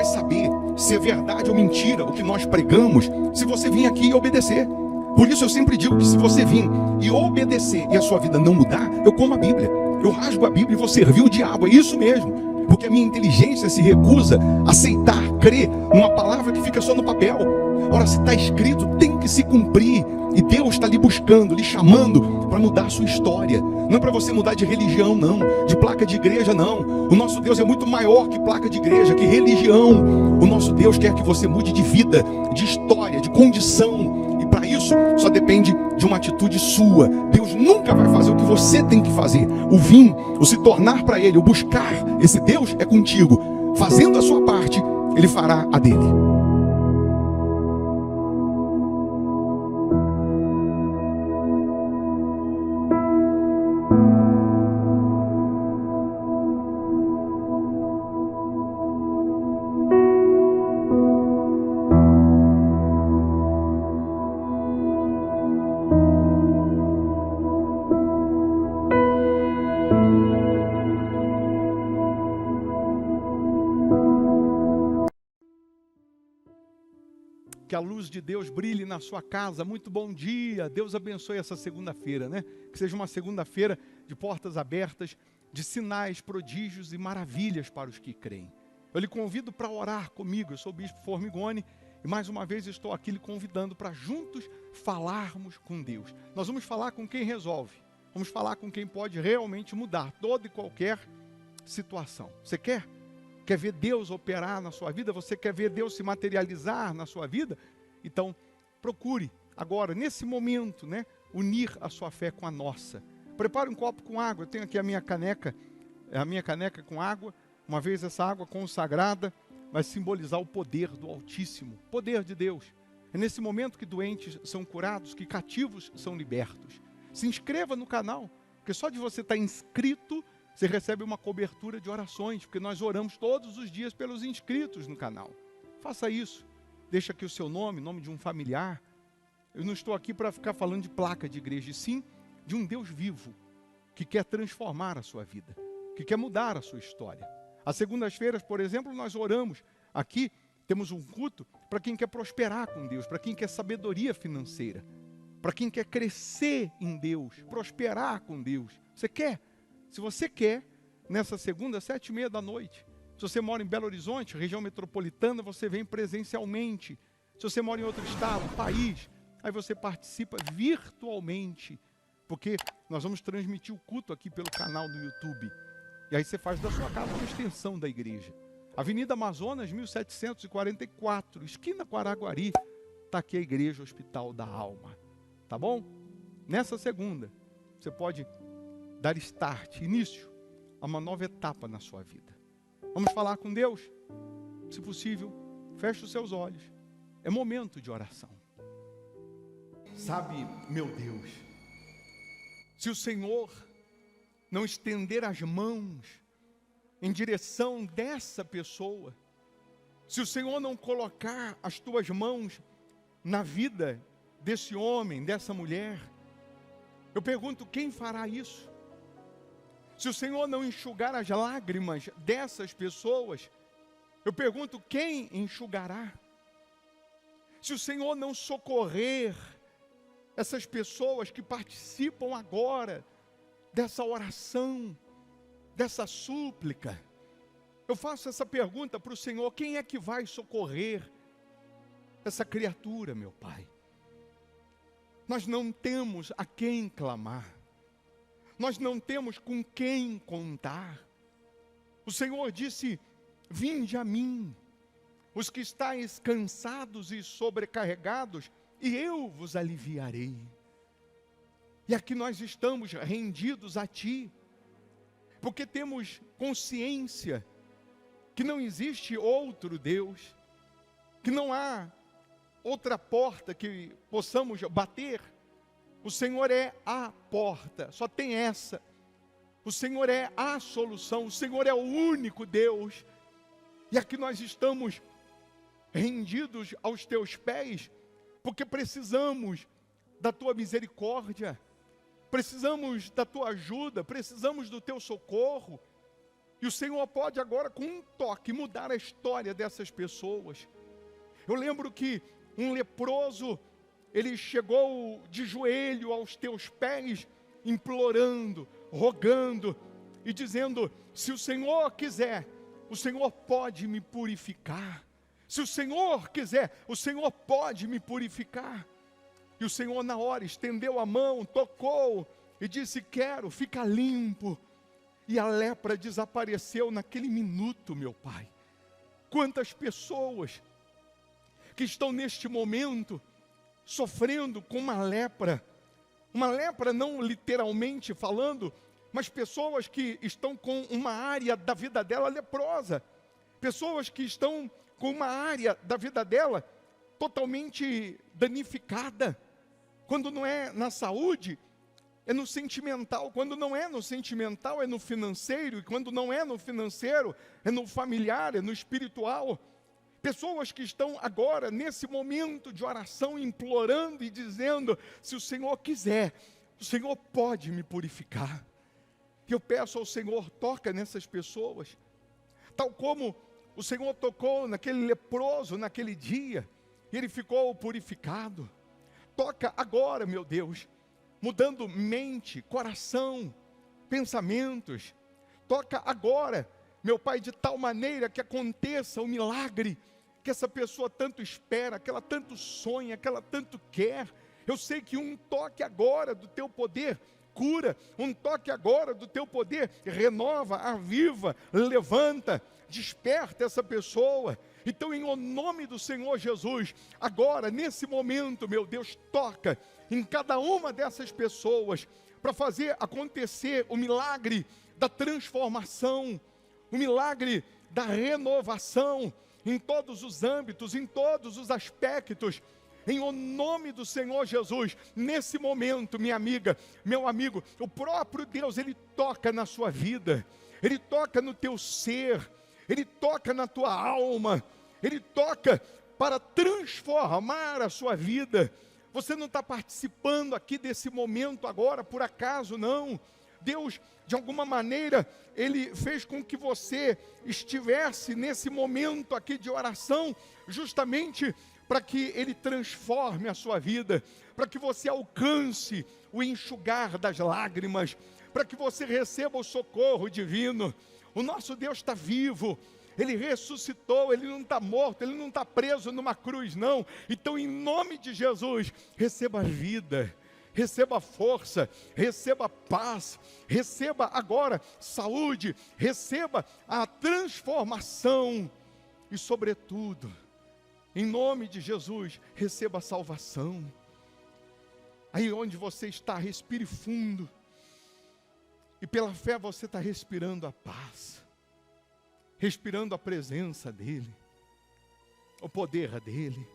saber se é verdade ou mentira o que nós pregamos, se você vir aqui e obedecer. Por isso eu sempre digo que se você vir e obedecer e a sua vida não mudar, eu como a Bíblia, eu rasgo a Bíblia e vou servir o diabo, é isso mesmo. Porque a minha inteligência se recusa a aceitar, crer numa palavra que fica só no papel. Ora, se está escrito, tem que se cumprir. E Deus está lhe buscando, lhe chamando para mudar a sua história. Não é para você mudar de religião, não. De placa de igreja, não. O nosso Deus é muito maior que placa de igreja, que religião. O nosso Deus quer que você mude de vida, de história, de condição. E para isso, só depende de uma atitude sua. Deus nunca vai fazer o que você tem que fazer. O vir, o se tornar para Ele, o buscar esse Deus é contigo. Fazendo a sua parte, Ele fará a dele. Que a luz de Deus brilhe na sua casa. Muito bom dia. Deus abençoe essa segunda-feira, né? Que seja uma segunda-feira de portas abertas, de sinais, prodígios e maravilhas para os que creem. Eu lhe convido para orar comigo. Eu sou o Bispo Formigoni e mais uma vez estou aqui lhe convidando para juntos falarmos com Deus. Nós vamos falar com quem resolve. Vamos falar com quem pode realmente mudar toda e qualquer situação. Você quer? Quer ver Deus operar na sua vida? Você quer ver Deus se materializar na sua vida? Então, procure agora, nesse momento, né, unir a sua fé com a nossa. Prepare um copo com água. Eu tenho aqui a minha caneca com água. Uma vez essa água consagrada vai simbolizar o poder do Altíssimo, o poder de Deus. É nesse momento que doentes são curados, que cativos são libertos. Se inscreva no canal, porque só de você estar inscrito, você recebe uma cobertura de orações, porque nós oramos todos os dias pelos inscritos no canal. Faça isso. Deixa aqui o seu nome, nome de um familiar. Eu não estou aqui para ficar falando de placa de igreja, e sim de um Deus vivo, que quer transformar a sua vida, que quer mudar a sua história. Às segundas-feiras, por exemplo, nós oramos. Aqui temos um culto para quem quer prosperar com Deus, para quem quer sabedoria financeira, para quem quer crescer em Deus, prosperar com Deus. Você quer? Se você quer, nessa segunda, 7h30 da noite, se você mora em Belo Horizonte, região metropolitana, você vem presencialmente. Se você mora em outro estado, país, aí você participa virtualmente, porque nós vamos transmitir o culto aqui pelo canal do YouTube. E aí você faz da sua casa uma extensão da igreja. Avenida Amazonas, 1744, esquina com Araguari, está aqui a Igreja Hospital da Alma. Tá bom? Nessa segunda, você pode dar start, início, a uma nova etapa na sua vida. Vamos falar com Deus? Se possível, feche os seus olhos. É momento de oração. Sabe, meu Deus, se o Senhor não estender as mãos em direção dessa pessoa, se o Senhor não colocar as tuas mãos na vida desse homem, dessa mulher, eu pergunto, quem fará isso? Se o Senhor não enxugar as lágrimas dessas pessoas, eu pergunto, quem enxugará? Se o Senhor não socorrer essas pessoas que participam agora dessa oração, dessa súplica, eu faço essa pergunta para o Senhor, quem é que vai socorrer essa criatura, meu Pai? Nós não temos a quem clamar. Nós não temos com quem contar. O Senhor disse, vinde a mim, os que estáis cansados e sobrecarregados, e eu vos aliviarei. E aqui nós estamos rendidos a Ti, porque temos consciência que não existe outro Deus, que não há outra porta que possamos bater. O Senhor é a porta, só tem essa. O Senhor é a solução, o Senhor é o único Deus. E aqui nós estamos rendidos aos Teus pés, porque precisamos da Tua misericórdia, precisamos da Tua ajuda, precisamos do Teu socorro. E E o Senhor pode agora, com um toque, mudar a história dessas pessoas. Eu lembro que um leproso, ele chegou de joelho aos teus pés, implorando, rogando e dizendo: se o Senhor quiser, o Senhor pode me purificar. Se o Senhor quiser, o Senhor pode me purificar. E o Senhor na hora estendeu a mão, tocou e disse: quero, fica limpo. E a lepra desapareceu naquele minuto, meu Pai. Quantas pessoas que estão neste momento sofrendo com uma lepra não literalmente falando, mas pessoas que estão com uma área da vida dela leprosa, pessoas que estão com uma área da vida dela totalmente danificada. Quando não é na saúde, é no sentimental. Quando não é no sentimental, é no financeiro. E quando não é no financeiro, é no familiar, é no espiritual. Pessoas que estão agora, nesse momento de oração, implorando e dizendo: se o Senhor quiser, o Senhor pode me purificar. E eu peço ao Senhor, toca nessas pessoas. Tal como o Senhor tocou naquele leproso, naquele dia, e ele ficou purificado. Toca agora, meu Deus, mudando mente, coração, pensamentos. Toca agora, meu Pai, de tal maneira que aconteça o milagre que essa pessoa tanto espera, que ela tanto sonha, que ela tanto quer. Eu sei que um toque agora do teu poder cura, um toque agora do teu poder renova, aviva, levanta, desperta essa pessoa. Então, em nome do Senhor Jesus, agora, nesse momento, meu Deus, toca em cada uma dessas pessoas, para fazer acontecer o milagre da transformação, o milagre da renovação, em todos os âmbitos, em todos os aspectos. Em o nome do Senhor Jesus, nesse momento, minha amiga, meu amigo, o próprio Deus, Ele toca na sua vida, Ele toca no teu ser, Ele toca na tua alma, Ele toca para transformar a sua vida. Você não está participando aqui desse momento agora, por acaso, não. Deus, de alguma maneira, Ele fez com que você estivesse nesse momento aqui de oração, justamente para que Ele transforme a sua vida, para que você alcance o enxugar das lágrimas, para que você receba o socorro divino. O nosso Deus está vivo, Ele ressuscitou, Ele não está morto, Ele não está preso numa cruz, não. Então, em nome de Jesus, receba vida, receba força, receba paz, receba agora saúde, receba a transformação e, sobretudo, em nome de Jesus, receba a salvação. Aí onde você está, respire fundo, e pela fé você está respirando a paz, respirando a presença dEle, o poder dEle.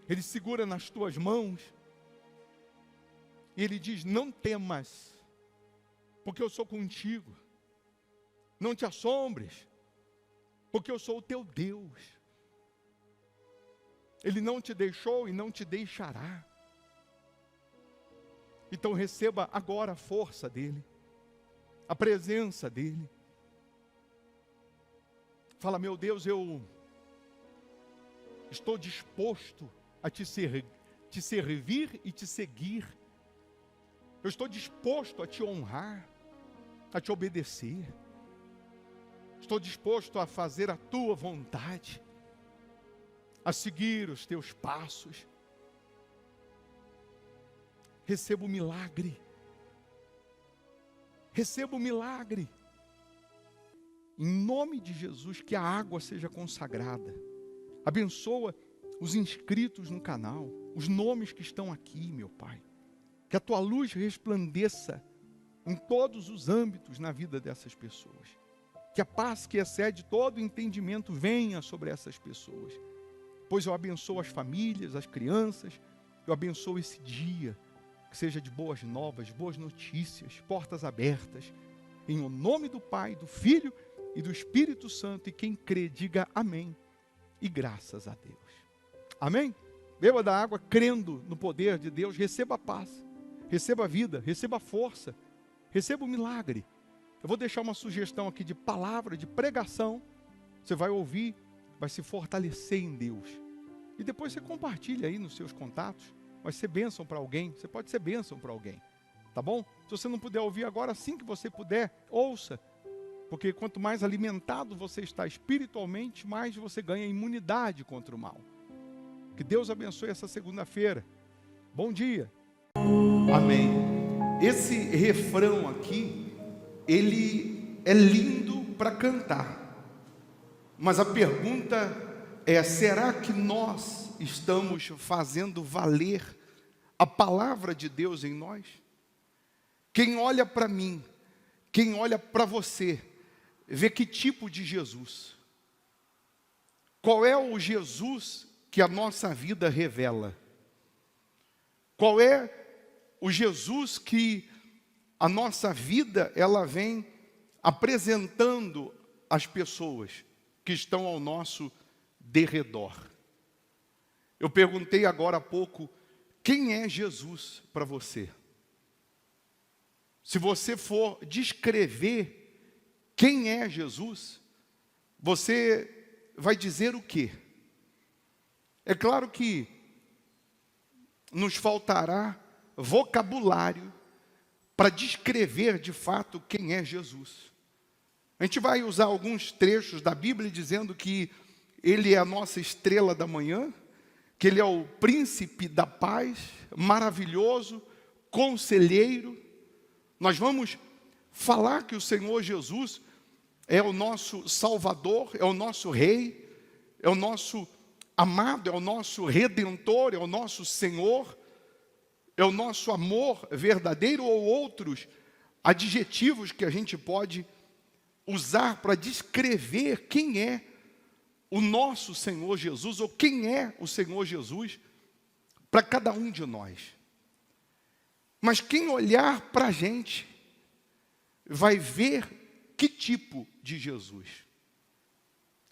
Ele segura nas tuas mãos, e Ele diz: não temas, porque eu sou contigo. Não te assombres, porque eu sou o teu Deus. Ele não te deixou e não te deixará. Então receba agora a força dEle, a presença dEle. Fala: meu Deus, eu estou disposto a te servir e te seguir. Eu estou disposto a te honrar, a te obedecer. Estou disposto a fazer a tua vontade, a seguir os teus passos. Receba o milagre. Receba o milagre. Em nome de Jesus, que a água seja consagrada. Abençoa os inscritos no canal, os nomes que estão aqui, meu Pai. Que a tua luz resplandeça em todos os âmbitos na vida dessas pessoas. Que a paz que excede todo entendimento venha sobre essas pessoas. Pois eu abençoo as famílias, as crianças, eu abençoo esse dia, que seja de boas novas, boas notícias, portas abertas, em o nome do Pai, do Filho e do Espírito Santo, e quem crê, diga amém, e graças a Deus. Amém? Beba da água, crendo no poder de Deus, receba a paz, receba a vida, receba a força, receba o milagre, Eu vou deixar uma sugestão aqui de palavra, de pregação. Você vai ouvir, vai se fortalecer em Deus. E depois você compartilha aí nos seus contatos. Vai ser bênção para alguém. Você pode ser bênção para alguém. Tá bom? Se você não puder ouvir agora, assim que você puder, ouça. Porque quanto mais alimentado você está espiritualmente, mais você ganha imunidade contra o mal. Que Deus abençoe essa segunda-feira. Bom dia. Amém. Esse refrão aqui, ele é lindo para cantar. Mas a pergunta é: será que nós estamos fazendo valer a palavra de Deus em nós? Quem olha para mim, quem olha para você, vê que tipo de Jesus? Qual é o Jesus que a nossa vida revela? Qual é o Jesus que a nossa vida ela vem apresentando às pessoas que estão ao nosso derredor? Eu perguntei agora há pouco, quem é Jesus para você? Se você for descrever quem é Jesus, você vai dizer o quê? É claro que nos faltará vocabulário para descrever de fato quem é Jesus. A gente vai usar alguns trechos da Bíblia dizendo que Ele é a nossa estrela da manhã, que Ele é o príncipe da paz, maravilhoso, conselheiro. Nós vamos falar que o Senhor Jesus é o nosso Salvador, é o nosso Rei, é o nosso amado, é o nosso Redentor, é o nosso Senhor, é o nosso amor verdadeiro, ou outros adjetivos que a gente pode usar para descrever quem é o nosso Senhor Jesus, ou quem é o Senhor Jesus para cada um de nós. Mas quem olhar para a gente vai ver que tipo de Jesus.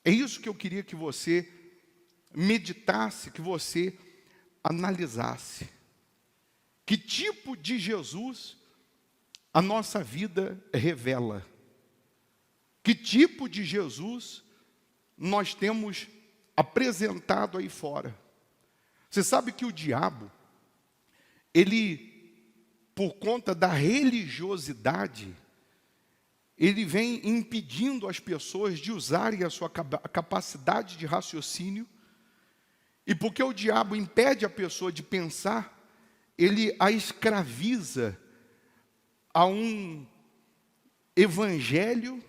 É isso que eu queria que você meditasse, que você analisasse. Que tipo de Jesus a nossa vida revela? Que tipo de Jesus nós temos apresentado aí fora? Você sabe que o diabo, ele, por conta da religiosidade, ele vem impedindo as pessoas de usarem a sua capacidade de raciocínio. E porque o diabo impede a pessoa de pensar, ele a escraviza a um evangelho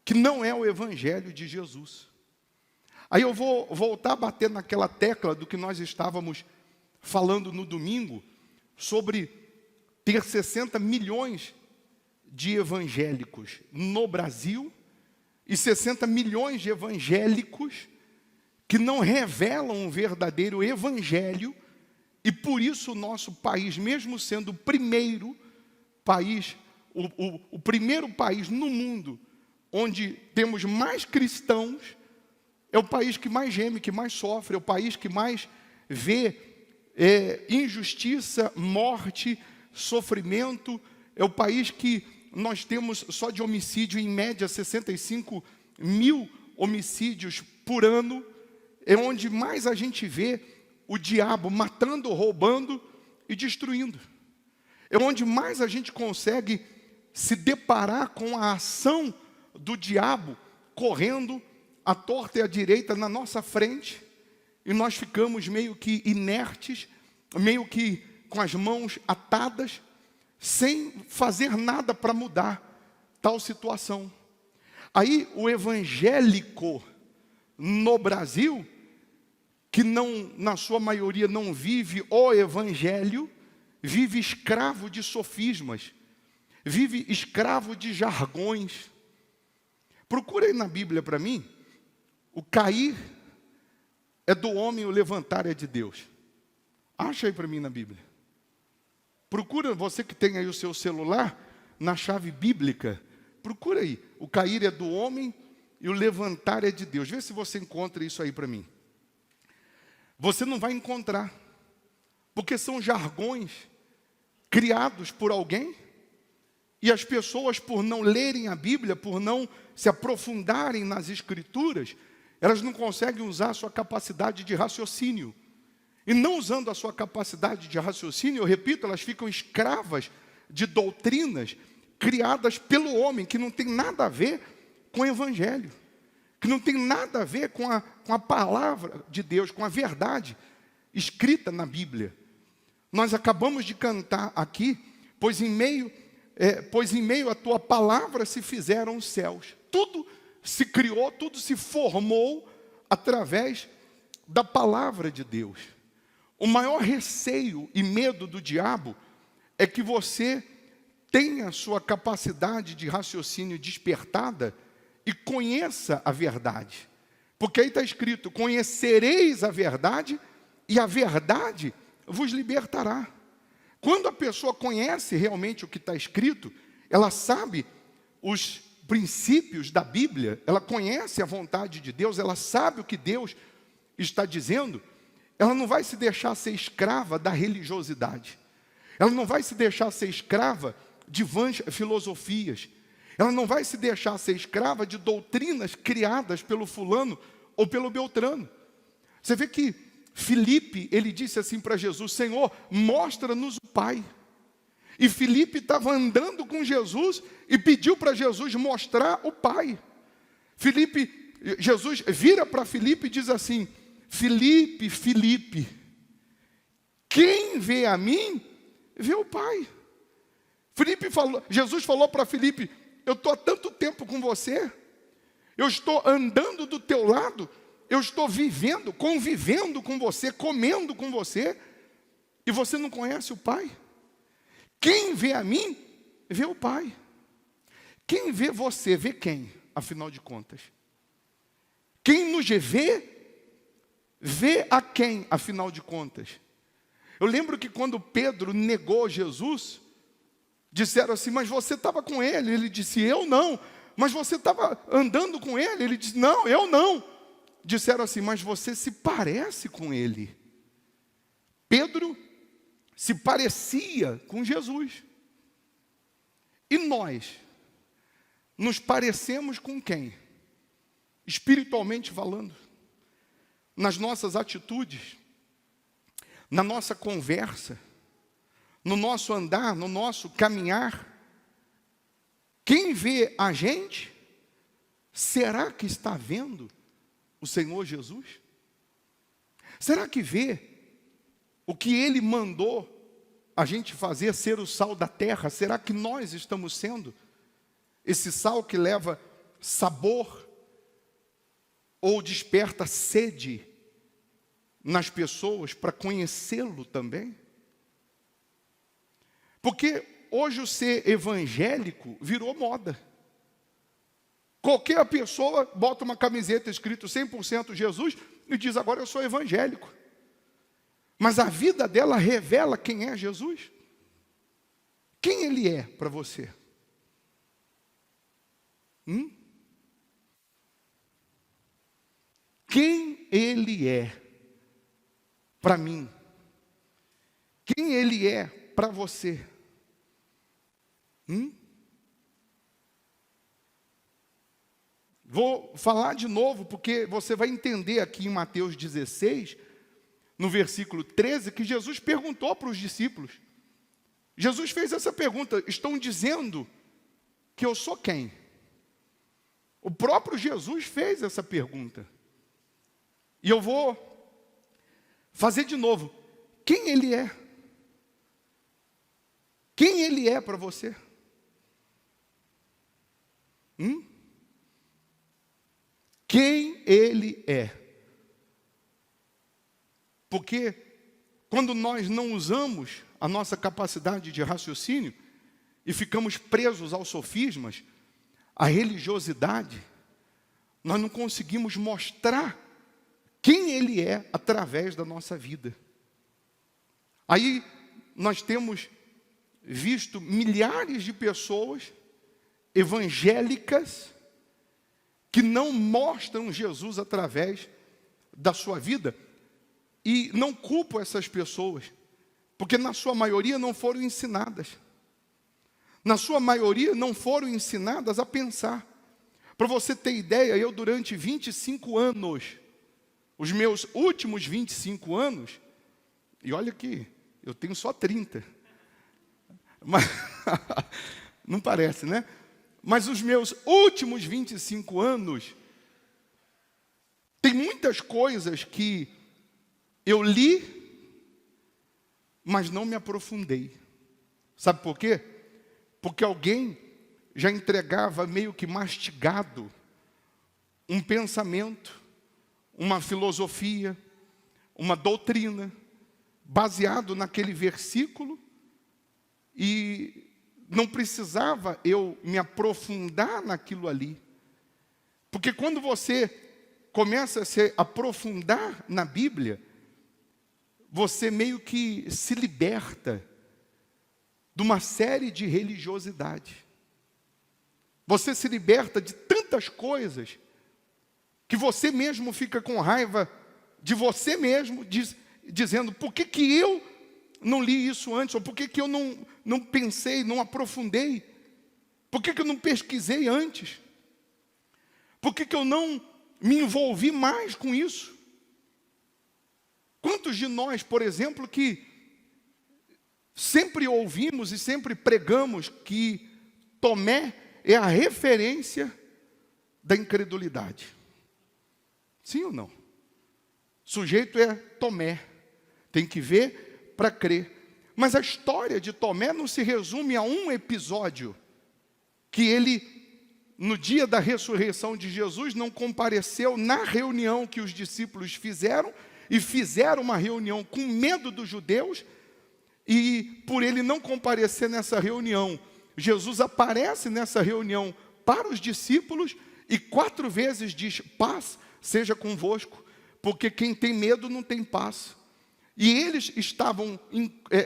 que não é o evangelho de Jesus. Aí eu vou voltar a bater naquela tecla do que nós estávamos falando no domingo, sobre ter 60 milhões de evangélicos no Brasil e 60 milhões de evangélicos que não revelam um verdadeiro evangelho, e por isso o nosso país, mesmo sendo o primeiro país, o primeiro país no mundo onde temos mais cristãos, é o país que mais geme, que mais sofre, é o país que mais vê injustiça, morte, sofrimento, é o país que nós temos só de homicídio, em média, 65 mil homicídios por ano. É onde mais a gente vê o diabo matando, roubando e destruindo. É onde mais a gente consegue se deparar com a ação do diabo correndo à torta e à direita na nossa frente, e nós ficamos meio que inertes, meio que com as mãos atadas, sem fazer nada para mudar tal situação. Aí o evangélico no Brasil, que não, na sua maioria não vive o evangelho, vive escravo de sofismas, vive escravo de jargões. Procura aí na Bíblia para mim, o cair é do homem, o levantar é de Deus. Acha aí para mim na Bíblia. Procura, você que tem aí o seu celular, na chave bíblica, procura aí, o cair é do homem e o levantar é de Deus. Vê se você encontra isso aí para mim. Você não vai encontrar, porque são jargões criados por alguém E as pessoas, por não lerem a Bíblia, por não se aprofundarem nas Escrituras, elas não conseguem usar a sua capacidade de raciocínio. E não usando a sua capacidade de raciocínio, eu repito, elas ficam escravas de doutrinas criadas pelo homem, que não tem nada a ver com o Evangelho, que não tem nada a ver com a palavra de Deus, com a verdade escrita na Bíblia. Nós acabamos de cantar aqui, pois em meio à tua palavra se fizeram os céus. Tudo se criou, tudo se formou através da palavra de Deus. O maior receio e medo do diabo é que você tenha sua capacidade de raciocínio despertada e conheça a verdade. Porque aí está escrito, conhecereis a verdade e a verdade vos libertará. Quando a pessoa conhece realmente o que está escrito, ela sabe os princípios da Bíblia, ela conhece a vontade de Deus, ela sabe o que Deus está dizendo, ela não vai se deixar ser escrava da religiosidade. Ela não vai se deixar ser escrava de vãs filosofias. Ela não vai se deixar ser escrava de doutrinas criadas pelo fulano ou pelo beltrano. Você vê que Filipe, ele disse assim para Jesus, Senhor, mostra-nos o Pai. E Filipe estava andando com Jesus e pediu para Jesus mostrar o Pai. Jesus vira para Filipe e diz assim, Filipe, Filipe, quem vê a mim, vê o Pai. Jesus falou para Filipe, eu estou há tanto tempo com você, eu estou andando do teu lado, eu estou vivendo, convivendo com você, comendo com você, e você não conhece o Pai? Quem vê a mim, vê o Pai. Quem vê você, vê quem, afinal de contas? Quem nos vê, vê a quem, afinal de contas? Eu lembro que quando Pedro negou Jesus, disseram assim, mas você estava com ele. Ele disse, eu não. Mas você estava andando com ele? Ele disse, não, eu não. Disseram assim, mas você se parece com ele. Pedro se parecia com Jesus. E nós nos parecemos com quem? Espiritualmente falando. Nas nossas atitudes, na nossa conversa, no nosso andar, no nosso caminhar. Quem vê a gente, será que está vendo o Senhor Jesus? Será que vê o que Ele mandou a gente fazer, ser o sal da terra? Será que nós estamos sendo esse sal que leva sabor ou desperta sede nas pessoas para conhecê-lo também? Porque hoje o ser evangélico virou moda. Qualquer pessoa bota uma camiseta escrito 100% Jesus e diz, agora eu sou evangélico. Mas a vida dela revela quem é Jesus. Quem Ele é para você? Quem Ele é para mim? Quem Ele é para você? Vou falar de novo, porque você vai entender aqui em Mateus 16, no versículo 13, que Jesus perguntou para os discípulos. Jesus fez essa pergunta, estão dizendo que eu sou quem? O próprio Jesus fez essa pergunta. E eu vou fazer de novo. Quem Ele é? Quem Ele é para você? Quem Ele é? Porque quando nós não usamos a nossa capacidade de raciocínio e ficamos presos aos sofismas, à religiosidade, nós não conseguimos mostrar quem Ele é através da nossa vida. Aí nós temos visto milhares de pessoas evangélicas que não mostram Jesus através da sua vida. E não culpo essas pessoas, porque na sua maioria não foram ensinadas. na sua maioria, não foram ensinadas a pensar. Para você ter ideia, eu durante 25 anos, os meus últimos 25 anos, e olha que eu tenho só 30, mas, não parece, né? Mas os meus últimos 25 anos, tem muitas coisas que eu li, mas não me aprofundei. Sabe por quê? Porque alguém já entregava meio que mastigado um pensamento, uma filosofia, uma doutrina, baseado naquele versículo, e não precisava eu me aprofundar naquilo ali. Porque quando você começa a se aprofundar na Bíblia, você meio que se liberta de uma série de religiosidade. Você se liberta de tantas coisas que você mesmo fica com raiva de você mesmo, dizendo, por que eu não li isso antes? Ou por que eu não pensei, não aprofundei? Por que eu não pesquisei antes? Por que eu não me envolvi mais com isso? Quantos de nós, por exemplo, que sempre ouvimos e sempre pregamos que Tomé é a referência da incredulidade? Sim ou não? O sujeito é Tomé. Tem que ver para crer. Mas a história de Tomé não se resume a um episódio, que ele, no dia da ressurreição de Jesus, não compareceu na reunião que os discípulos fizeram, e fizeram uma reunião com medo dos judeus, e por ele não comparecer nessa reunião, Jesus aparece nessa reunião para os discípulos, e 4 vezes diz, paz seja convosco, porque quem tem medo não tem paz. E eles estavam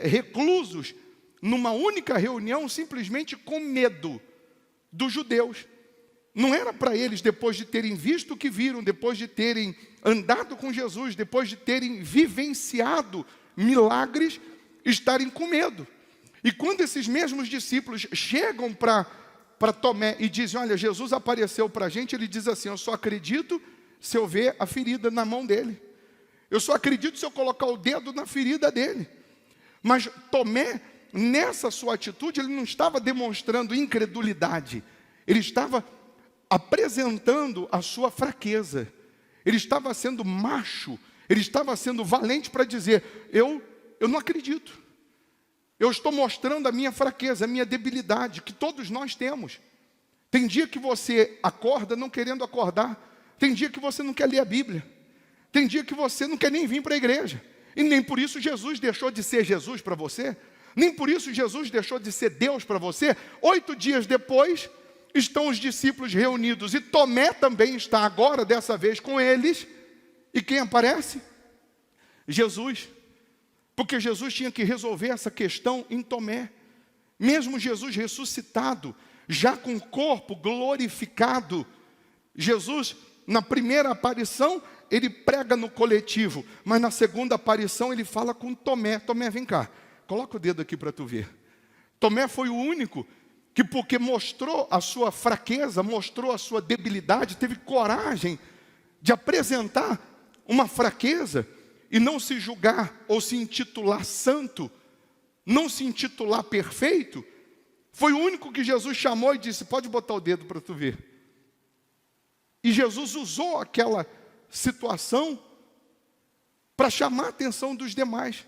reclusos numa única reunião, simplesmente com medo dos judeus. Não era para eles, depois de terem visto o que viram, depois de terem andado com Jesus, depois de terem vivenciado milagres, estarem com medo. E quando esses mesmos discípulos chegam para Tomé e dizem, olha, Jesus apareceu para a gente, ele diz assim, eu só acredito se eu ver a ferida na mão dele. Eu só acredito se eu colocar o dedo na ferida dele. Mas Tomé, nessa sua atitude, ele não estava demonstrando incredulidade. Ele estava apresentando a sua fraqueza. Ele estava sendo macho. Ele estava sendo valente para dizer, eu não acredito. Eu estou mostrando a minha fraqueza, a minha debilidade, que todos nós temos. Tem dia que você acorda não querendo acordar. Tem dia que você não quer ler a Bíblia. Tem dia que você não quer nem vir para a igreja. E nem por isso Jesus deixou de ser Jesus para você. Nem por isso Jesus deixou de ser Deus para você. 8 dias depois, estão os discípulos reunidos. E Tomé também está agora, dessa vez, com eles. E quem aparece? Jesus. Porque Jesus tinha que resolver essa questão em Tomé. Mesmo Jesus ressuscitado, já com o corpo glorificado, Jesus, na primeira aparição, ele prega no coletivo, mas na segunda aparição ele fala com Tomé. Tomé, vem cá, coloca o dedo aqui para tu ver. Tomé foi o único que, porque mostrou a sua fraqueza, mostrou a sua debilidade, teve coragem de apresentar uma fraqueza e não se julgar ou se intitular santo, não se intitular perfeito. Foi o único que Jesus chamou e disse, pode botar o dedo para tu ver. E Jesus usou aquela situação para chamar a atenção dos demais,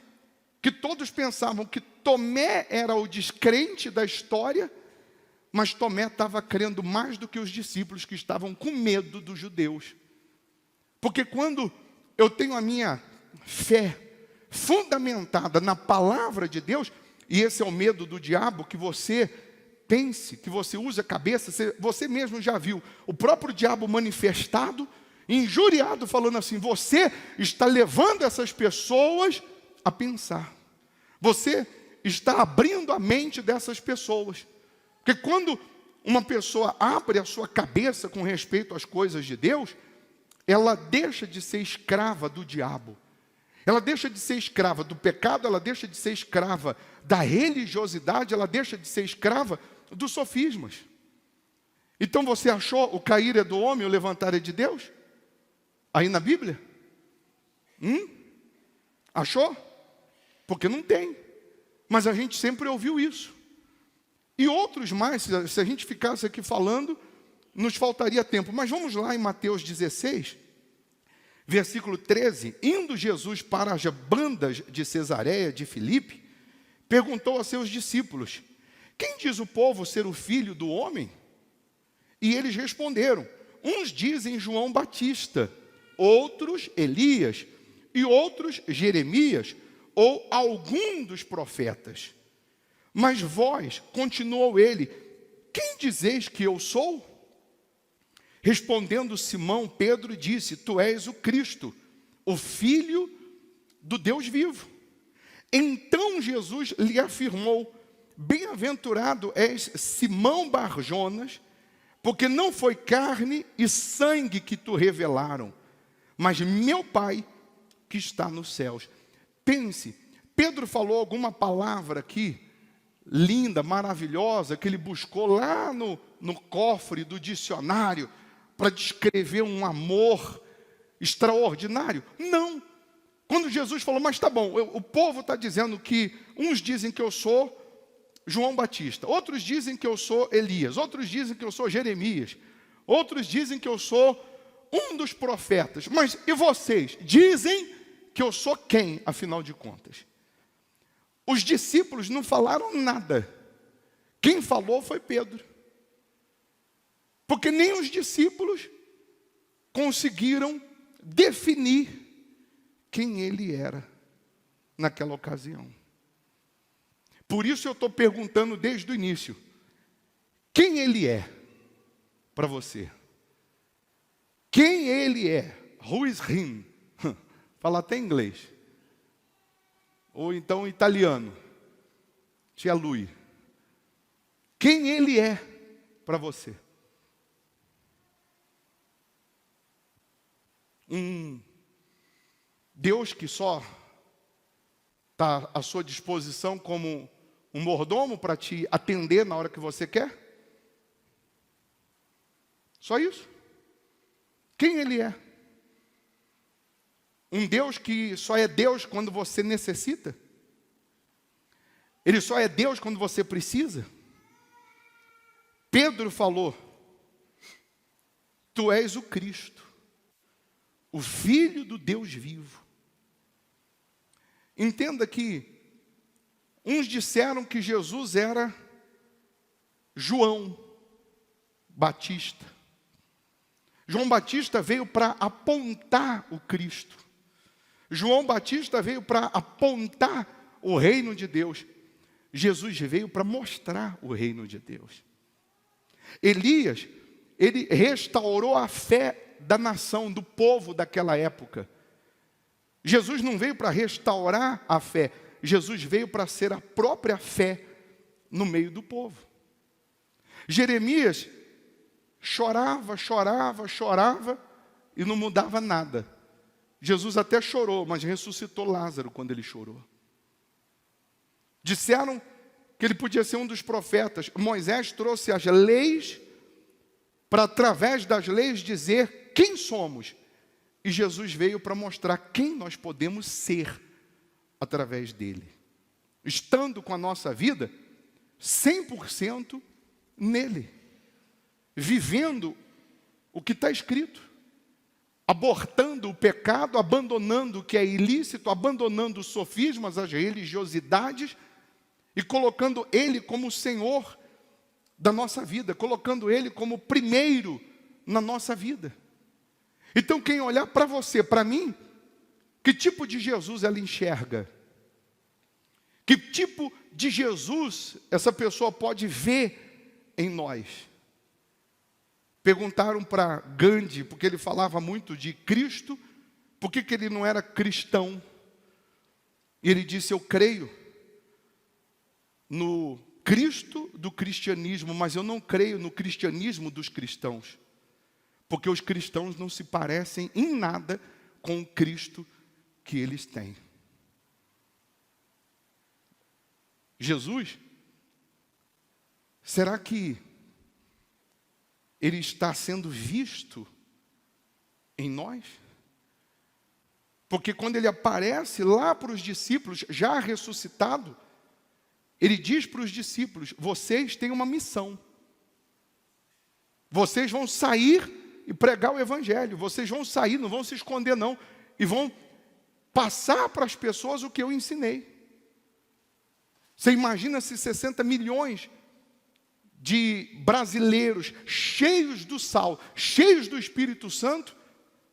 que todos pensavam que Tomé era o descrente da história, mas Tomé estava crendo mais do que os discípulos, que estavam com medo dos judeus. Porque quando eu tenho a minha fé fundamentada na palavra de Deus, e esse é o medo do diabo, que você pense, que você use a cabeça, você mesmo já viu o próprio diabo manifestado, injuriado, falando assim, você está levando essas pessoas a pensar. Você está abrindo a mente dessas pessoas. Porque quando uma pessoa abre a sua cabeça com respeito às coisas de Deus, ela deixa de ser escrava do diabo. Ela deixa de ser escrava do pecado, ela deixa de ser escrava da religiosidade, ela deixa de ser escrava dos sofismas. Então você achou o cair é do homem, o levantar é de Deus? Aí na Bíblia? Achou? Porque não tem. Mas a gente sempre ouviu isso. E outros mais, se a gente ficasse aqui falando, nos faltaria tempo. Mas vamos lá em Mateus 16, versículo 13. Indo Jesus para as bandas de Cesareia de Filipe, perguntou a seus discípulos: quem diz o povo ser o filho do homem? E eles responderam: uns dizem João Batista, outros Elias, e outros Jeremias, ou algum dos profetas. Mas vós, continuou ele, quem dizeis que eu sou? Respondendo Simão, Pedro disse: tu és o Cristo, o Filho do Deus vivo. Então Jesus lhe afirmou: bem-aventurado és Simão Barjonas, porque não foi carne e sangue que te revelaram, mas meu Pai que está nos céus. Pense, Pedro falou alguma palavra aqui, linda, maravilhosa, que ele buscou lá no cofre do dicionário, para descrever um amor extraordinário? Não. Quando Jesus falou: mas tá bom, o povo está dizendo que uns dizem que eu sou João Batista, outros dizem que eu sou Elias, outros dizem que eu sou Jeremias, outros dizem que eu sou um dos profetas, mas e vocês? Dizem que eu sou quem, afinal de contas? Os discípulos não falaram nada. Quem falou foi Pedro. Porque nem os discípulos conseguiram definir quem ele era naquela ocasião. Por isso eu estou perguntando desde o início: quem ele é para você? Quem ele é? Who is him? Fala até inglês. Ou então italiano. Tia Lui. Quem ele é para você? Um Deus que só está à sua disposição como um mordomo para te atender na hora que você quer? Só isso? Quem ele é? Um Deus que só é Deus quando você necessita? Ele só é Deus quando você precisa? Pedro falou: tu és o Cristo, o Filho do Deus vivo. Entenda que uns disseram que Jesus era João Batista. João Batista veio para apontar o Cristo. João Batista veio para apontar o reino de Deus. Jesus veio para mostrar o reino de Deus. Elias, ele restaurou a fé da nação, do povo daquela época. Jesus não veio para restaurar a fé. Jesus veio para ser a própria fé no meio do povo. Jeremias chorava e não mudava nada. Jesus até chorou, mas ressuscitou Lázaro quando ele chorou. Disseram que ele podia ser um dos profetas. Moisés trouxe as leis para, através das leis, dizer quem somos. E Jesus veio para mostrar quem nós podemos ser através dele. Estando com a nossa vida 100% nele. Vivendo o que está escrito. Abortando o pecado, abandonando o que é ilícito, abandonando os sofismas, as religiosidades, e colocando Ele como Senhor da nossa vida, colocando Ele como primeiro na nossa vida. Então quem olhar para você, para mim, que tipo de Jesus ela enxerga? Que tipo de Jesus essa pessoa pode ver em nós? Perguntaram para Gandhi, porque ele falava muito de Cristo, por que ele não era cristão? E ele disse: eu creio no Cristo do cristianismo, mas eu não creio no cristianismo dos cristãos. Porque os cristãos não se parecem em nada com o Cristo que eles têm. Jesus será que ele está sendo visto em nós? Porque quando ele aparece lá para os discípulos, já ressuscitado, ele diz para os discípulos: vocês têm uma missão. Vocês vão sair e pregar o evangelho. Vocês vão sair, não vão se esconder não. E vão passar para as pessoas o que eu ensinei. Você imagina se 60 milhões de brasileiros cheios do sal, cheios do Espírito Santo,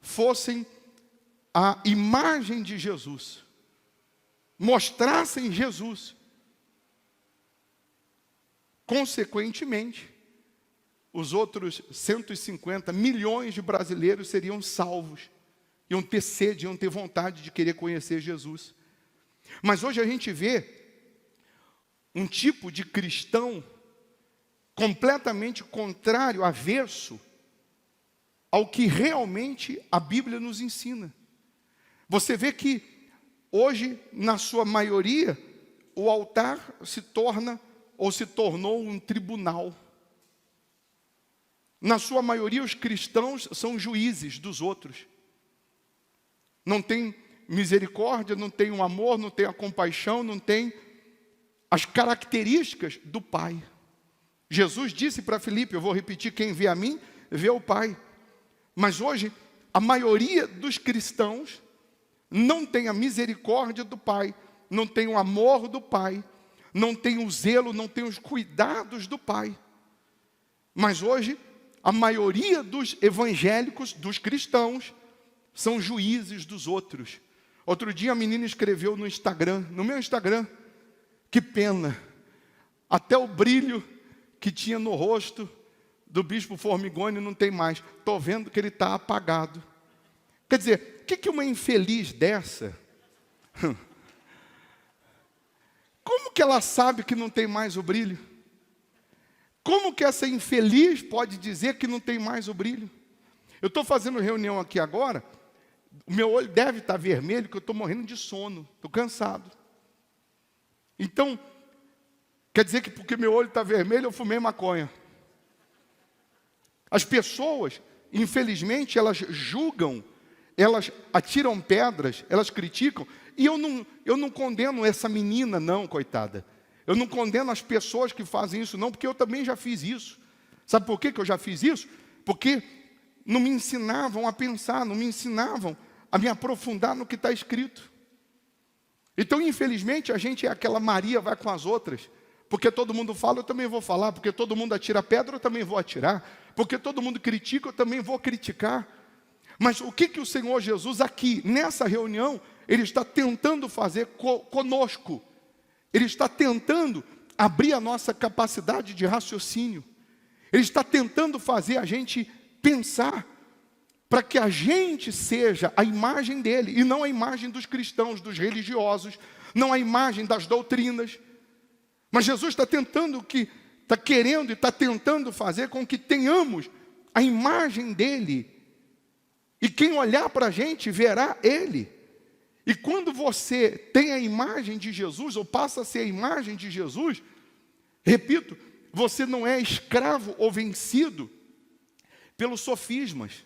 fossem a imagem de Jesus, mostrassem Jesus. Consequentemente, os outros 150 milhões de brasileiros seriam salvos, iam ter sede, iam ter vontade de querer conhecer Jesus. Mas hoje a gente vê um tipo de cristão completamente contrário, avesso ao que realmente a Bíblia nos ensina. Você vê que hoje, na sua maioria, o altar se torna ou se tornou um tribunal. Na sua maioria, os cristãos são juízes dos outros. Não tem misericórdia, não tem o amor, não tem a compaixão, não tem as características do Pai. Jesus disse para Filipe, eu vou repetir: quem vê a mim, vê o Pai. Mas hoje, a maioria dos cristãos não tem a misericórdia do Pai, não tem o amor do Pai, não tem o zelo, não tem os cuidados do Pai. Mas hoje, a maioria dos evangélicos, dos cristãos, são juízes dos outros. Outro dia a menina escreveu no Instagram, no meu Instagram: que pena, até o brilho que tinha no rosto do bispo Formigoni não tem mais. Estou vendo que ele está apagado. Quer dizer, o que uma infeliz dessa... Como que ela sabe que não tem mais o brilho? Como que essa infeliz pode dizer que não tem mais o brilho? Eu estou fazendo reunião aqui agora, o meu olho deve estar vermelho, porque eu estou morrendo de sono, estou cansado. Então, quer dizer que porque meu olho está vermelho, eu fumei maconha. As pessoas, infelizmente, elas julgam, elas atiram pedras, elas criticam. E eu não condeno essa menina não, coitada. Eu não condeno as pessoas que fazem isso não, porque eu também já fiz isso. Sabe por que eu já fiz isso? Porque não me ensinavam a pensar, não me ensinavam a me aprofundar no que está escrito. Então, infelizmente, a gente é aquela Maria vai com as outras. Porque todo mundo fala, eu também vou falar. Porque todo mundo atira pedra, eu também vou atirar. Porque todo mundo critica, eu também vou criticar. Mas o que o Senhor Jesus aqui, nessa reunião, Ele está tentando fazer conosco? Ele está tentando abrir a nossa capacidade de raciocínio. Ele está tentando fazer a gente pensar, para que a gente seja a imagem dele, e não a imagem dos cristãos, dos religiosos, não a imagem das doutrinas. Mas Jesus está tentando está querendo e está tentando fazer com que tenhamos a imagem dele. E quem olhar para a gente verá ele. E quando você tem a imagem de Jesus, ou passa a ser a imagem de Jesus, repito, você não é escravo ou vencido pelos sofismas.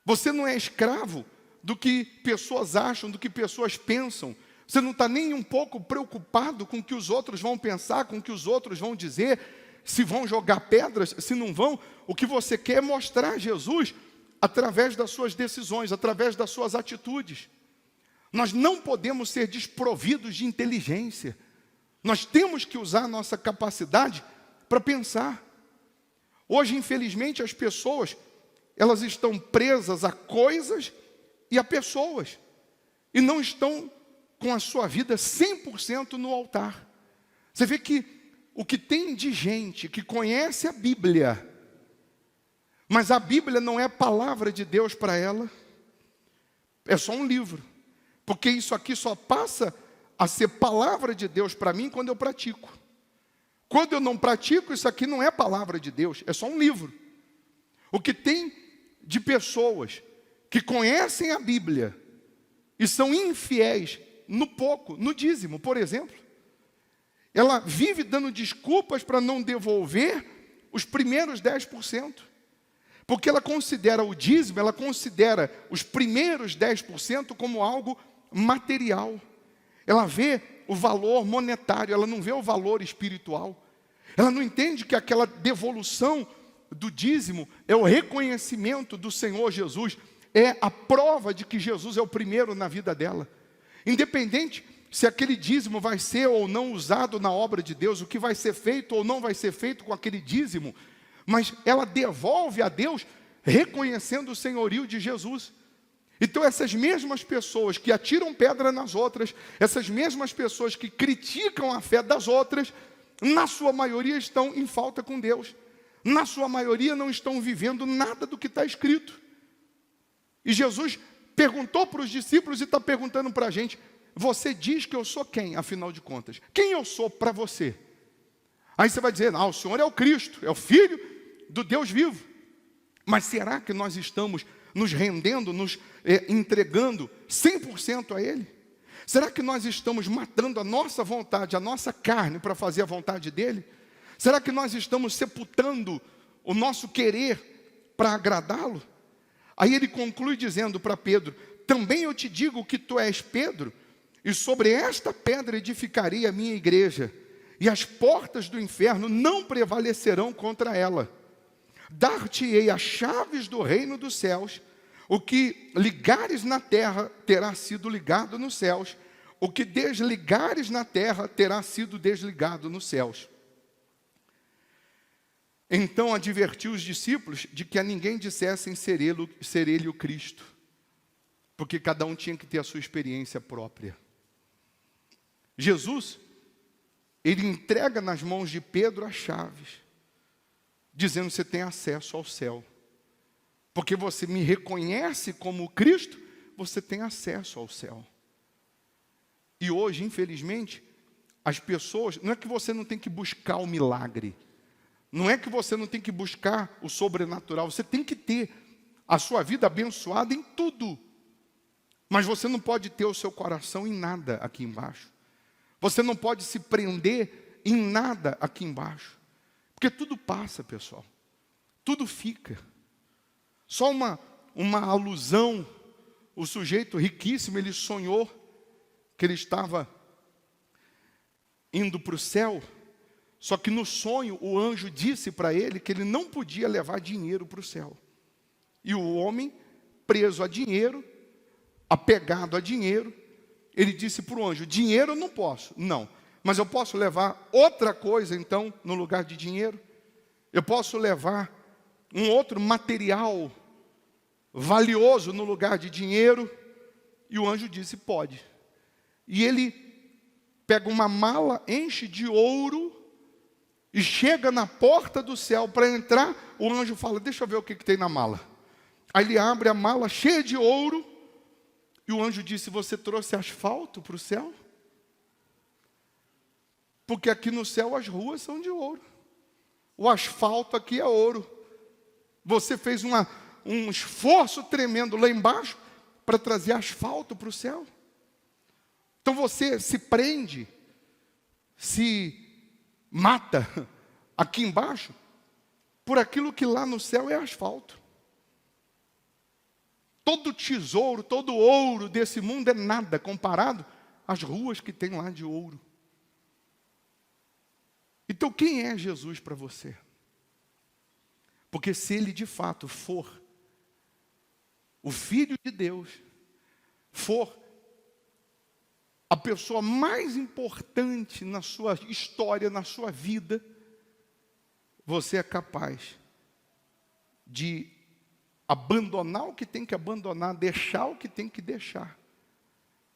Você não é escravo do que pessoas acham, do que pessoas pensam. Você não está nem um pouco preocupado com o que os outros vão pensar, com o que os outros vão dizer, se vão jogar pedras, se não vão. O que você quer é mostrar Jesus através das suas decisões, através das suas atitudes. Nós não podemos ser desprovidos de inteligência. Nós temos que usar a nossa capacidade para pensar. Hoje, infelizmente, as pessoas, elas estão presas a coisas e a pessoas, e não estão com a sua vida 100% no altar. Você vê que o que tem de gente que conhece a Bíblia, mas a Bíblia não é a palavra de Deus para ela, é só um livro. Porque isso aqui só passa a ser palavra de Deus para mim quando eu pratico. Quando eu não pratico, isso aqui não é palavra de Deus, é só um livro. O que tem de pessoas que conhecem a Bíblia e são infiéis no pouco, no dízimo, por exemplo. ela vive dando desculpas para não devolver os primeiros 10%. Porque ela considera o dízimo, ela considera os primeiros 10% como algo material. Ela vê o valor monetário, ela não vê o valor espiritual. Ela não entende que aquela devolução do dízimo é o reconhecimento do Senhor Jesus, é a prova de que Jesus é o primeiro na vida dela. Independente se aquele dízimo vai ser ou não usado na obra de Deus, o que vai ser feito ou não vai ser feito com aquele dízimo, mas ela devolve a Deus reconhecendo o senhorio de Jesus. Então essas mesmas pessoas que atiram pedra nas outras, essas mesmas pessoas que criticam a fé das outras, na sua maioria estão em falta com Deus. Na sua maioria não estão vivendo nada do que está escrito. E Jesus perguntou para os discípulos e está perguntando para a gente: você diz que eu sou quem, afinal de contas? Quem eu sou para você? Aí você vai dizer: o Senhor é o Cristo, é o Filho do Deus vivo. Mas será que nós estamos nos rendendo, nos entregando 100% a Ele? Será que nós estamos matando a nossa vontade, a nossa carne, para fazer a vontade dEle? Será que nós estamos sepultando o nosso querer para agradá-lo? Aí ele conclui dizendo para Pedro: também eu te digo que tu és Pedro, e sobre esta pedra edificarei a minha igreja, e as portas do inferno não prevalecerão contra ela. Dar-te-ei as chaves do reino dos céus. O que ligares na terra terá sido ligado nos céus, o que desligares na terra terá sido desligado nos céus. Então advertiu os discípulos de que a ninguém dissessem ser ele o Cristo, porque cada um tinha que ter a sua experiência própria. Jesus, ele entrega nas mãos de Pedro as chaves, dizendo: você tem acesso ao céu. Porque você me reconhece como Cristo, você tem acesso ao céu. E hoje, infelizmente, as pessoas, não é que você não tem que buscar o milagre, não é que você não tem que buscar o sobrenatural, você tem que ter a sua vida abençoada em tudo. Mas você não pode ter o seu coração em nada aqui embaixo. Você não pode se prender em nada aqui embaixo. Porque tudo passa, pessoal. Tudo fica. Só uma alusão: o sujeito riquíssimo, ele sonhou que ele estava indo para o céu, só que no sonho o anjo disse para ele que ele não podia levar dinheiro para o céu. E o homem, preso a dinheiro, apegado a dinheiro, ele disse para o anjo: dinheiro eu não posso. Não, mas eu posso levar outra coisa então no lugar de dinheiro? Eu posso levar um outro material valioso no lugar de dinheiro? E o anjo disse: pode. E ele pega uma mala, enche de ouro e chega na porta do céu para entrar. O anjo fala: deixa eu ver o que tem na mala. Aí ele abre a mala cheia de ouro e o anjo disse: você trouxe asfalto para o céu? Porque aqui no céu as ruas são de ouro. O asfalto aqui é ouro. Você fez um esforço tremendo lá embaixo para trazer asfalto para o céu. Então você se prende, se mata aqui embaixo por aquilo que lá no céu é asfalto. Todo tesouro, todo ouro desse mundo é nada comparado às ruas que tem lá de ouro. Então quem é Jesus para você? Porque se Ele de fato for o Filho de Deus, for a pessoa mais importante na sua história, na sua vida, você é capaz de abandonar o que tem que abandonar, deixar o que tem que deixar,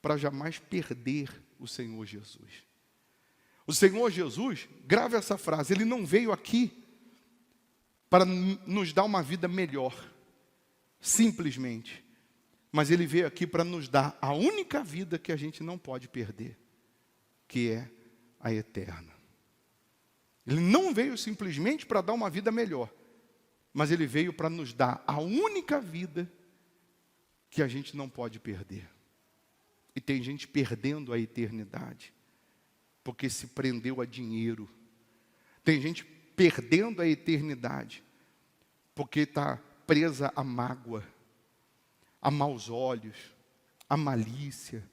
para jamais perder o Senhor Jesus. O Senhor Jesus, grave essa frase, Ele não veio aqui para nos dar uma vida melhor, simplesmente. Mas Ele veio aqui para nos dar a única vida que a gente não pode perder, que é a eterna. Ele não veio simplesmente para dar uma vida melhor, mas Ele veio para nos dar a única vida que a gente não pode perder. E tem gente perdendo a eternidade porque se prendeu a dinheiro. Tem gente perdendo a eternidade, porque está presa à mágoa, a maus olhos, a malícia.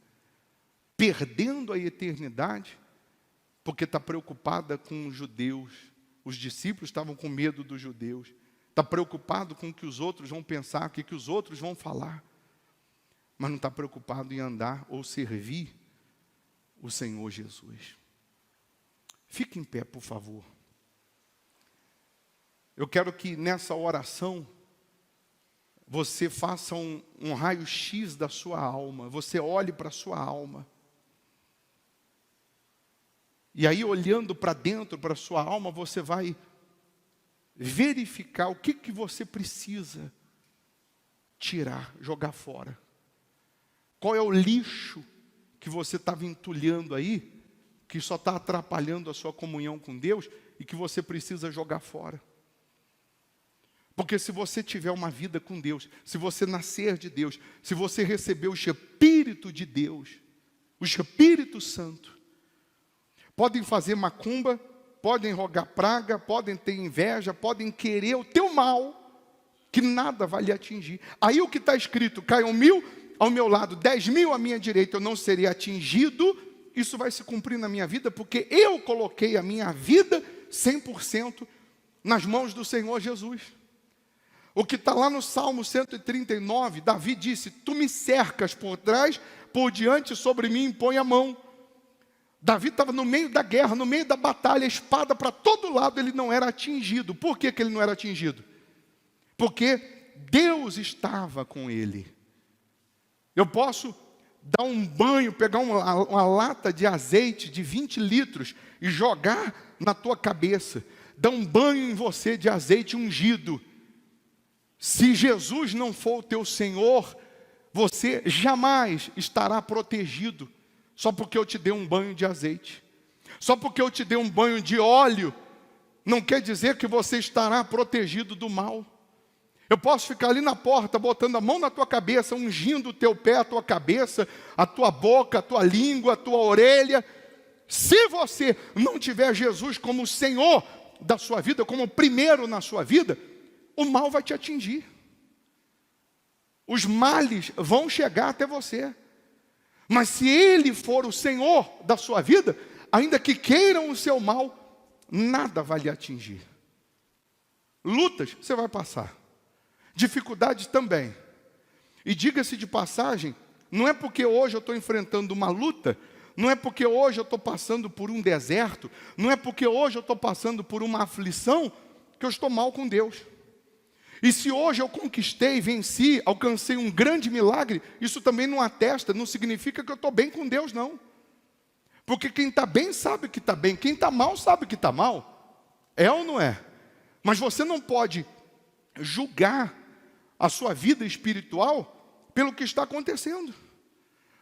Perdendo a eternidade, porque está preocupada com os judeus. Os discípulos estavam com medo dos judeus. Está preocupado com o que os outros vão pensar, o que os outros vão falar. Mas não está preocupado em andar ou servir o Senhor Jesus. Fique em pé, por favor. Eu quero que nessa oração você faça um raio-x da sua alma. Você olhe para a sua alma. E aí, olhando para dentro, para a sua alma, você vai verificar o que você precisa tirar, jogar fora. Qual é o lixo que você estava entulhando aí, que só está atrapalhando a sua comunhão com Deus e que você precisa jogar fora. Porque se você tiver uma vida com Deus, se você nascer de Deus, se você receber o Espírito de Deus, o Espírito Santo, podem fazer macumba, podem rogar praga, podem ter inveja, podem querer o teu mal, que nada vai lhe atingir. Aí o que está escrito, caiam 1000 ao meu lado, 10.000 à minha direita, eu não serei atingido. Isso vai se cumprir na minha vida, porque eu coloquei a minha vida 100% nas mãos do Senhor Jesus. O que está lá no Salmo 139, Davi disse, tu me cercas por trás, por diante, sobre mim põe a mão. Davi estava no meio da guerra, no meio da batalha, espada para todo lado, ele não era atingido. Por que ele não era atingido? Porque Deus estava com ele. Eu posso dar um banho, pegar uma lata de azeite de 20 litros e jogar na tua cabeça. Dar um banho em você de azeite ungido. Se Jesus não for o teu Senhor, você jamais estará protegido. Só porque eu te dei um banho de azeite. Só porque eu te dei um banho de óleo, não quer dizer que você estará protegido do mal. Eu posso ficar ali na porta, botando a mão na tua cabeça, ungindo o teu pé, a tua cabeça, a tua boca, a tua língua, a tua orelha. Se você não tiver Jesus como Senhor da sua vida, como primeiro na sua vida, o mal vai te atingir. Os males vão chegar até você. Mas se Ele for o Senhor da sua vida, ainda que queiram o seu mal, nada vai lhe atingir. Lutas você vai passar. Dificuldades também. E diga-se de passagem, não é porque hoje eu estou enfrentando uma luta, não é porque hoje eu estou passando por um deserto, não é porque hoje eu estou passando por uma aflição, que eu estou mal com Deus. E se hoje eu conquistei, venci, alcancei um grande milagre, isso também não atesta, não significa que eu estou bem com Deus, não. Porque quem está bem sabe que está bem, quem está mal sabe que está mal. É ou não é? Mas você não pode julgar a sua vida espiritual pelo que está acontecendo.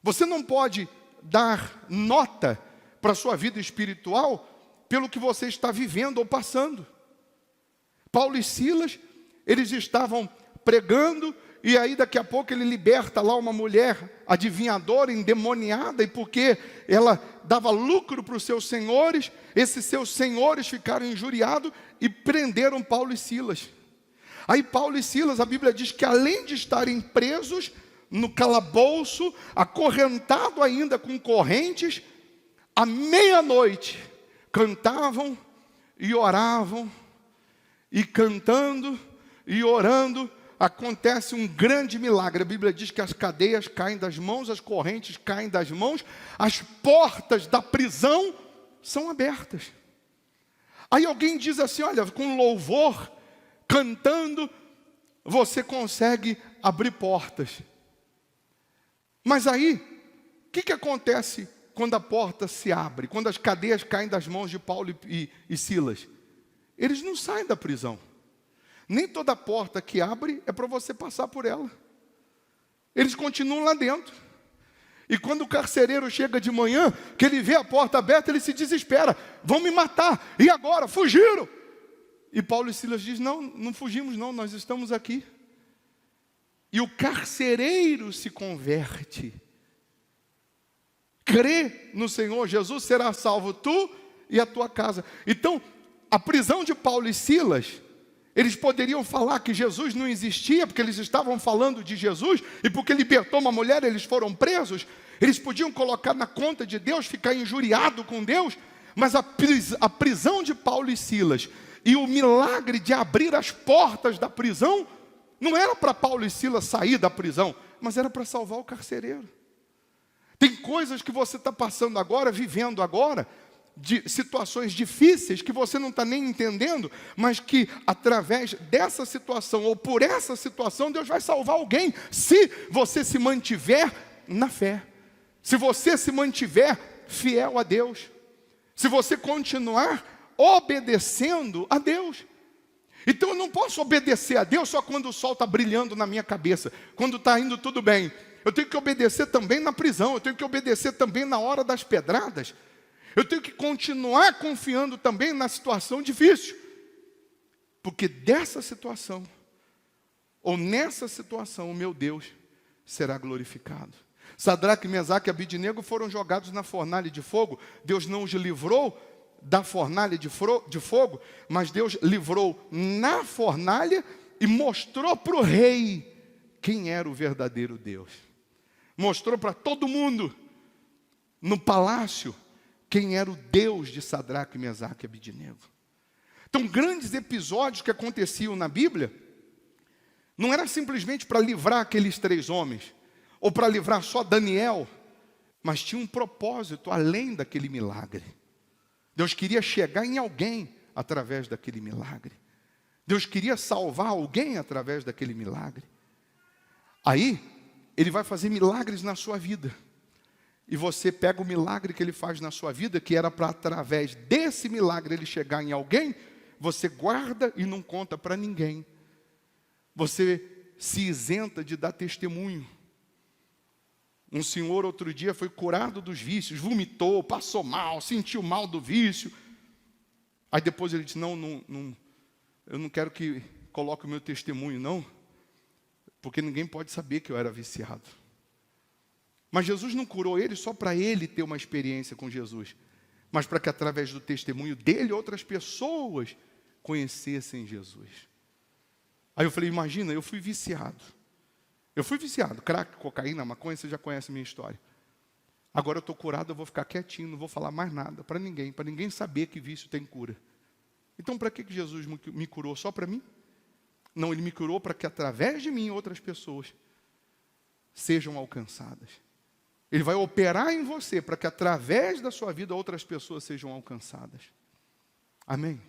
Você não pode dar nota para a sua vida espiritual pelo que você está vivendo ou passando. Paulo e Silas, eles estavam pregando, e aí daqui a pouco ele liberta lá uma mulher adivinhadora, endemoniada, e porque ela dava lucro para os seus senhores, esses seus senhores ficaram injuriados e prenderam Paulo e Silas. Aí Paulo e Silas, a Bíblia diz que além de estarem presos no calabouço, acorrentado ainda com correntes, à meia-noite cantavam e oravam, e cantando e orando, acontece um grande milagre. A Bíblia diz que as cadeias caem das mãos, as correntes caem das mãos, as portas da prisão são abertas. Aí alguém diz assim, olha, com louvor, cantando, você consegue abrir portas. Mas aí, o que acontece quando a porta se abre? Quando as cadeias caem das mãos de Paulo e Silas? Eles não saem da prisão. Nem toda porta que abre é para você passar por ela. Eles continuam lá dentro. E quando o carcereiro chega de manhã, que ele vê a porta aberta, ele se desespera. Vão me matar. E agora? Fugiram. E Paulo e Silas dizem, não fugimos não, nós estamos aqui. E o carcereiro se converte. crê no Senhor Jesus, será salvo tu e a tua casa. Então, a prisão de Paulo e Silas, eles poderiam falar que Jesus não existia, porque eles estavam falando de Jesus, e porque libertou uma mulher, eles foram presos. Eles podiam colocar na conta de Deus, ficar injuriado com Deus, mas a prisão de Paulo e Silas, e o milagre de abrir as portas da prisão, não era para Paulo e Silas sair da prisão, mas era para salvar o carcereiro. Tem coisas que você está passando agora, vivendo agora, de situações difíceis que você não está nem entendendo, mas que através dessa situação, ou por essa situação, Deus vai salvar alguém, se você se mantiver na fé, se você se mantiver fiel a Deus, se você continuar obedecendo a Deus. Então eu não posso obedecer a Deus só quando o sol está brilhando na minha cabeça, quando está indo tudo bem. Eu tenho que obedecer também na prisão, eu tenho que obedecer também na hora das pedradas. Eu tenho que continuar confiando também na situação difícil. Porque dessa situação, ou nessa situação, o meu Deus será glorificado. Sadraque, Mesaque e Abidnego foram jogados na fornalha de fogo. Deus não os livrou da fornalha de fogo, mas Deus livrou na fornalha e mostrou para o rei quem era o verdadeiro Deus. Mostrou para todo mundo no palácio quem era o Deus de Sadraque, Mesaque e Abidnego. Então, grandes episódios que aconteciam na Bíblia, não era simplesmente para livrar aqueles 3 homens, ou para livrar só Daniel, mas tinha um propósito além daquele milagre. Deus queria chegar em alguém através daquele milagre. Deus queria salvar alguém através daquele milagre. Aí, Ele vai fazer milagres na sua vida. E você pega o milagre que Ele faz na sua vida, que era para através desse milagre Ele chegar em alguém, você guarda e não conta para ninguém. Você se isenta de dar testemunho. Um senhor outro dia foi curado dos vícios, vomitou, passou mal, sentiu mal do vício. Aí depois ele disse, não, eu não quero que coloque o meu testemunho, não, porque ninguém pode saber que eu era viciado. Mas Jesus não curou ele só para ele ter uma experiência com Jesus, mas para que através do testemunho dele, outras pessoas conhecessem Jesus. Aí eu falei, imagina, eu fui viciado, crack, cocaína, maconha, você já conhece a minha história. Agora eu estou curado, eu vou ficar quietinho, não vou falar mais nada para ninguém saber que vício tem cura. Então para que Jesus me curou? Só para mim? Não, Ele me curou para que através de mim outras pessoas sejam alcançadas. Ele vai operar em você para que através da sua vida outras pessoas sejam alcançadas. Amém?